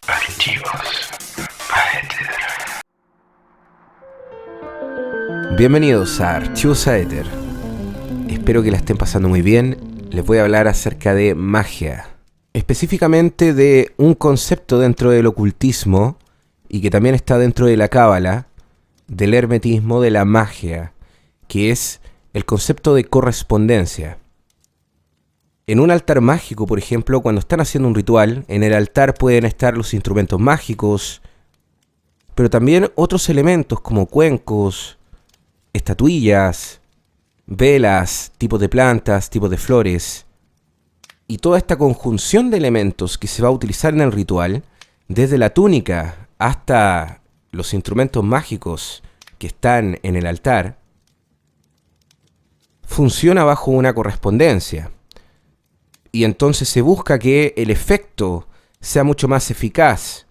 Archivos Aether. Bienvenidos a Archivos Aether. Espero que la estén pasando muy bien. Les voy a hablar acerca de magia. Específicamente de un concepto dentro del ocultismo y que también está dentro de la cábala, del hermetismo, de la magia, que es el concepto de correspondencia. En un altar mágico, por ejemplo, cuando están haciendo un ritual, en el altar pueden estar los instrumentos mágicos, pero también otros elementos como cuencos, estatuillas, velas, tipos de plantas, tipos de flores. Y toda esta conjunción de elementos que se va a utilizar en el ritual, desde la túnica hasta los instrumentos mágicos que están en el altar, funciona bajo una correspondencia. Y entonces se busca que el efecto sea mucho más eficaz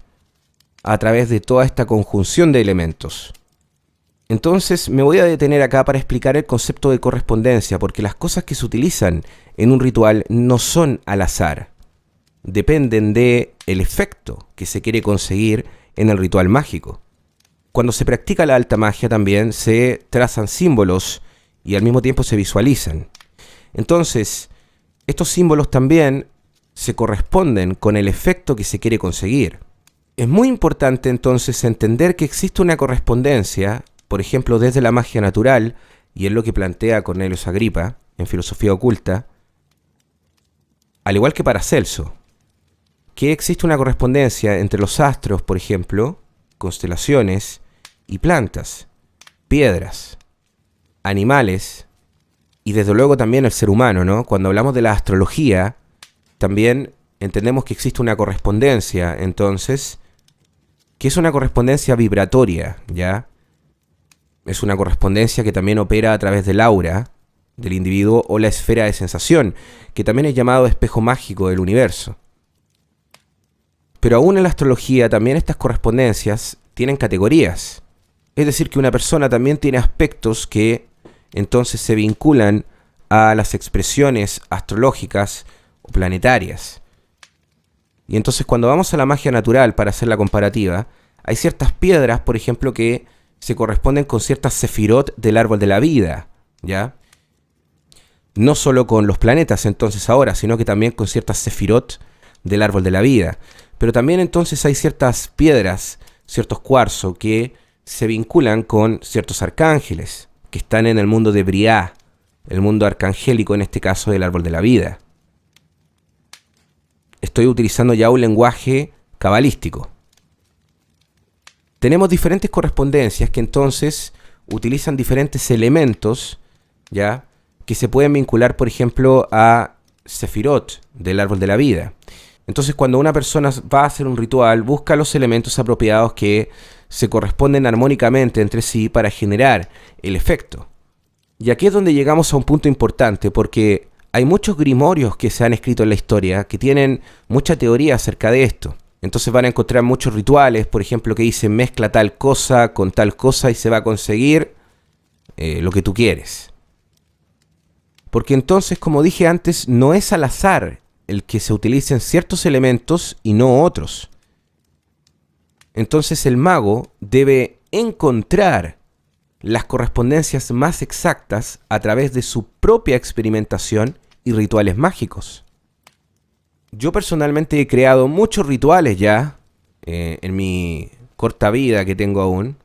a través de toda esta conjunción de elementos. Entonces me voy a detener acá para explicar el concepto de correspondencia, porque las cosas que se utilizan en un ritual no son al azar. Dependen del efecto que se quiere conseguir en el ritual mágico. Cuando se practica la alta magia también se trazan símbolos y al mismo tiempo se visualizan. Entonces, estos símbolos también se corresponden con el efecto que se quiere conseguir. Es muy importante entonces entender que existe una correspondencia, por ejemplo, desde la magia natural, y es lo que plantea Cornelius Agripa en Filosofía Oculta, al igual que Paracelso, que existe una correspondencia entre los astros, por ejemplo, constelaciones y plantas, piedras, animales, y desde luego también el ser humano, ¿no? Cuando hablamos de la astrología, también entendemos que existe una correspondencia, entonces, que es una correspondencia vibratoria, ¿ya? Es una correspondencia que también opera a través del aura del individuo o la esfera de sensación, que también es llamado espejo mágico del universo. Pero aún en la astrología también estas correspondencias tienen categorías. Es decir, que una persona también tiene aspectos que entonces se vinculan a las expresiones astrológicas o planetarias. Y entonces cuando vamos a la magia natural para hacer la comparativa, hay ciertas piedras, por ejemplo, que se corresponden con ciertas sefirot del árbol de la vida, ¿ya? No solo con los planetas entonces ahora, sino que también con ciertas sefirot del árbol de la vida. Pero también entonces hay ciertas piedras, ciertos cuarzos que se vinculan con ciertos arcángeles que están en el mundo de Briá, el mundo arcangélico en este caso del árbol de la vida. Estoy utilizando ya un lenguaje cabalístico. Tenemos diferentes correspondencias que entonces utilizan diferentes elementos, ¿ya? Que se pueden vincular, por ejemplo, a Sefirot del árbol de la vida. Entonces, cuando una persona va a hacer un ritual, busca los elementos apropiados que se corresponden armónicamente entre sí para generar el efecto. Y aquí es donde llegamos a un punto importante, porque hay muchos grimorios que se han escrito en la historia que tienen mucha teoría acerca de esto. Entonces van a encontrar muchos rituales, por ejemplo, que dicen mezcla tal cosa con tal cosa y se va a conseguir lo que tú quieres. Porque entonces, como dije antes, no es al azar el que se utilicen ciertos elementos y no otros. Entonces el mago debe encontrar las correspondencias más exactas a través de su propia experimentación y rituales mágicos. Yo personalmente he creado muchos rituales ya en mi corta vida que tengo aún.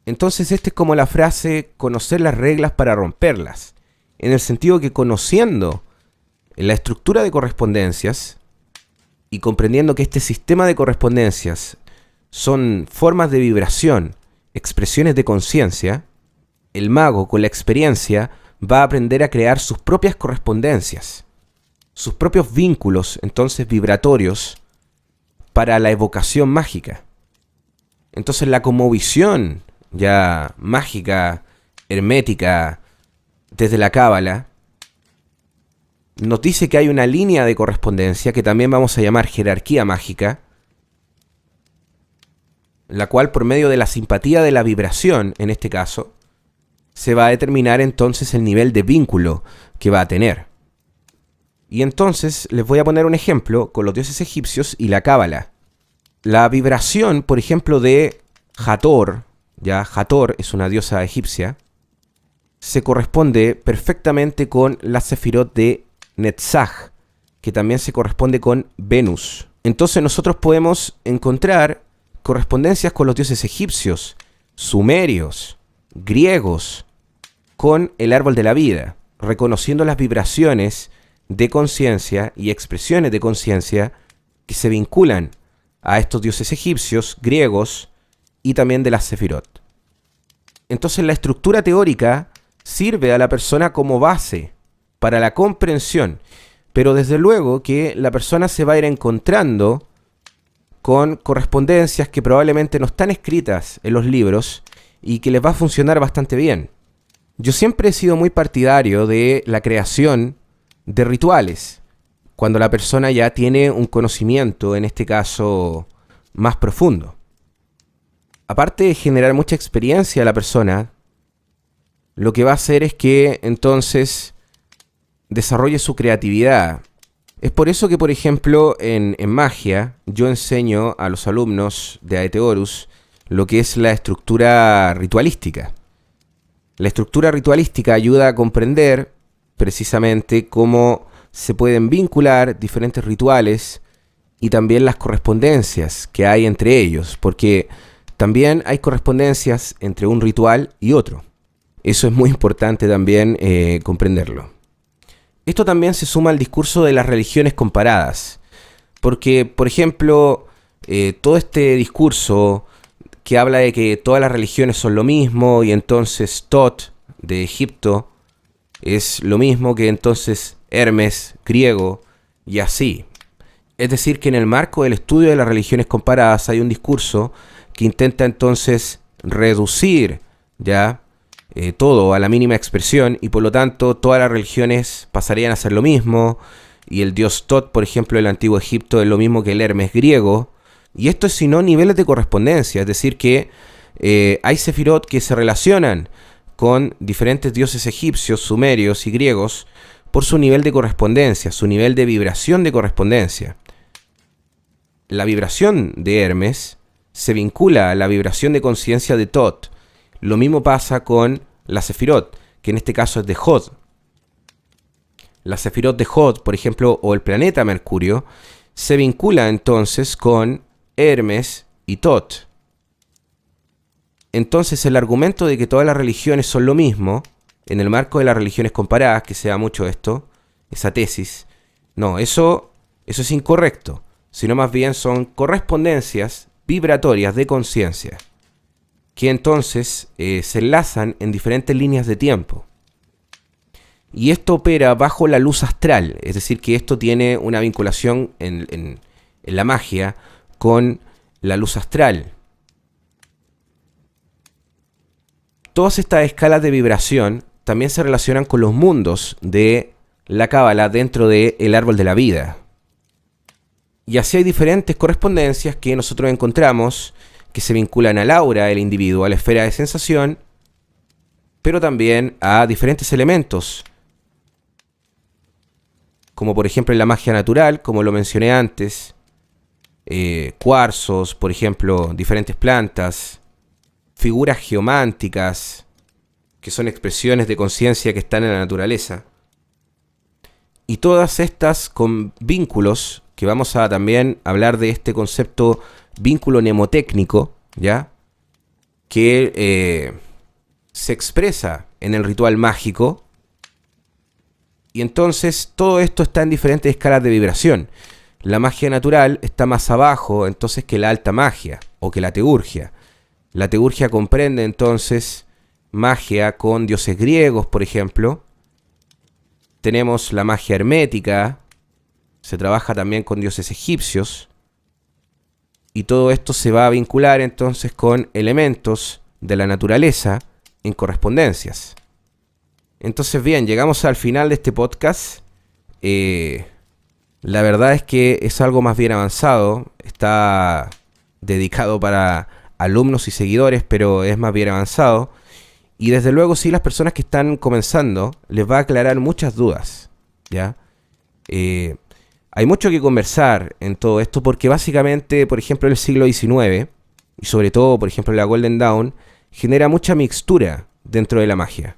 Entonces esta es como la frase conocer las reglas para romperlas, en el sentido que conociendo la estructura de correspondencias y comprendiendo que este sistema de correspondencias son formas de vibración, expresiones de conciencia, el mago con la experiencia va a aprender a crear sus propias correspondencias, sus propios vínculos, entonces vibratorios, para la evocación mágica. Entonces la cosmovisión ya mágica, hermética, desde la cábala, nos dice que hay una línea de correspondencia que también vamos a llamar jerarquía mágica, la cual por medio de la simpatía de la vibración, en este caso, se va a determinar entonces el nivel de vínculo que va a tener. Y entonces les voy a poner un ejemplo con los dioses egipcios y la cábala. La vibración, por ejemplo, de Hathor, ya Hathor es una diosa egipcia, se corresponde perfectamente con la Sefirot de Netzach, que también se corresponde con Venus. Entonces nosotros podemos encontrar correspondencias con los dioses egipcios, sumerios, griegos, con el árbol de la vida, reconociendo las vibraciones de conciencia y expresiones de conciencia que se vinculan a estos dioses egipcios, griegos y también de las Sefirot. Entonces la estructura teórica sirve a la persona como base para la comprensión, pero desde luego que la persona se va a ir encontrando con correspondencias que probablemente no están escritas en los libros y que les va a funcionar bastante bien. Yo siempre he sido muy partidario de la creación de rituales, cuando la persona ya tiene un conocimiento, en este caso, más profundo. Aparte de generar mucha experiencia a la persona, lo que va a hacer es que entonces desarrolle su creatividad. Es por eso que, por ejemplo, en magia, yo enseño a los alumnos de Aeteorus lo que es la estructura ritualística. La estructura ritualística ayuda a comprender precisamente cómo se pueden vincular diferentes rituales y también las correspondencias que hay entre ellos, porque también hay correspondencias entre un ritual y otro. Eso es muy importante también comprenderlo. Esto también se suma al discurso de las religiones comparadas, porque, por ejemplo, todo este discurso que habla de que todas las religiones son lo mismo y entonces Tot de Egipto es lo mismo que entonces Hermes griego y así. Es decir, que en el marco del estudio de las religiones comparadas hay un discurso que intenta entonces reducir ya todo a la mínima expresión y por lo tanto todas las religiones pasarían a ser lo mismo y el dios Tot, por ejemplo, del antiguo Egipto es lo mismo que el Hermes griego. Y esto es sino niveles de correspondencia, es decir que hay sefirot que se relacionan con diferentes dioses egipcios, sumerios y griegos por su nivel de correspondencia, su nivel de vibración de correspondencia. La vibración de Hermes se vincula a la vibración de conciencia de Tot. Lo mismo pasa con la sefirot, que en este caso es de Hod. La sefirot de Hod, por ejemplo, o el planeta Mercurio, se vincula entonces con Hermes y Tot. Entonces el argumento de que todas las religiones son lo mismo, en el marco de las religiones comparadas, que se da mucho esto, esa tesis, no, eso es incorrecto, sino más bien son correspondencias vibratorias de conciencia, que entonces se enlazan en diferentes líneas de tiempo. Y esto opera bajo la luz astral, es decir, que esto tiene una vinculación en la magia con la luz astral. Todas estas escalas de vibración también se relacionan con los mundos de la cábala dentro del árbol de la vida. Y así hay diferentes correspondencias que nosotros encontramos que se vinculan al aura del individuo, a la esfera de sensación, pero también a diferentes elementos, como por ejemplo en la magia natural, como lo mencioné antes, cuarzos, por ejemplo, diferentes plantas, figuras geománticas, que son expresiones de conciencia que están en la naturaleza. Y todas estas con vínculos, que vamos a también hablar de este concepto vínculo mnemotécnico, ¿ya? Que se expresa en el ritual mágico. Y entonces todo esto está en diferentes escalas de vibración. La magia natural está más abajo entonces que la alta magia o que la teurgia. La teurgia comprende entonces magia con dioses griegos, por ejemplo. Tenemos la magia hermética, se trabaja también con dioses egipcios. Y todo esto se va a vincular entonces con elementos de la naturaleza en correspondencias. Entonces bien, llegamos al final de este podcast. La verdad es que es algo más bien avanzado. Está dedicado para alumnos y seguidores, pero es más bien avanzado. Y desde luego sí, las personas que están comenzando les va a aclarar muchas dudas, ¿ya? Hay mucho que conversar en todo esto porque básicamente, por ejemplo, en el siglo XIX, y sobre todo, por ejemplo, la Golden Dawn, genera mucha mixtura dentro de la magia.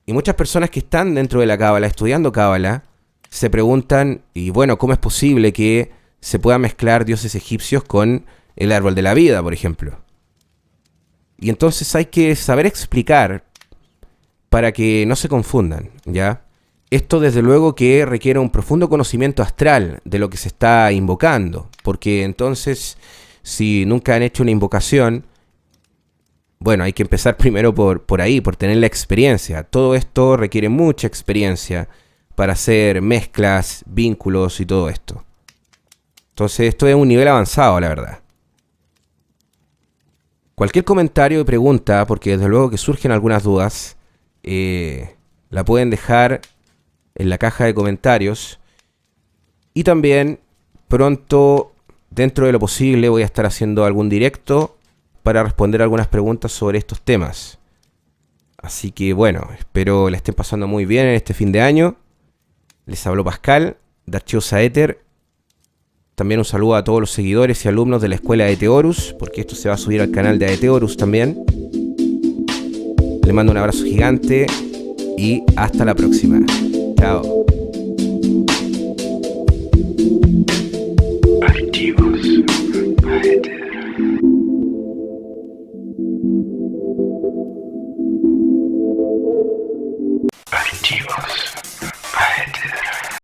Y muchas personas que están dentro de la cábala, estudiando cábala, se preguntan, y bueno, ¿cómo es posible que se puedan mezclar dioses egipcios con el árbol de la vida, por ejemplo? Y entonces hay que saber explicar para que no se confundan, ¿ya? Esto desde luego que requiere un profundo conocimiento astral de lo que se está invocando, porque entonces, si nunca han hecho una invocación, bueno, hay que empezar primero por ahí, por tener la experiencia. Todo esto requiere mucha experiencia para hacer mezclas, vínculos y todo esto. Entonces esto es un nivel avanzado, la verdad. Cualquier comentario y pregunta, porque desde luego que surgen algunas dudas, la pueden dejar en la caja de comentarios. Y también pronto, dentro de lo posible, voy a estar haciendo algún directo para responder algunas preguntas sobre estos temas. Así que bueno, espero la estén pasando muy bien en este fin de año. Les habló Pascal, de Archivos Aether. También un saludo a todos los seguidores y alumnos de la escuela Aeteorus, porque esto se va a subir al canal de Aeteorus también. Les mando un abrazo gigante y hasta la próxima. Chao. Archivos Aether. Archivos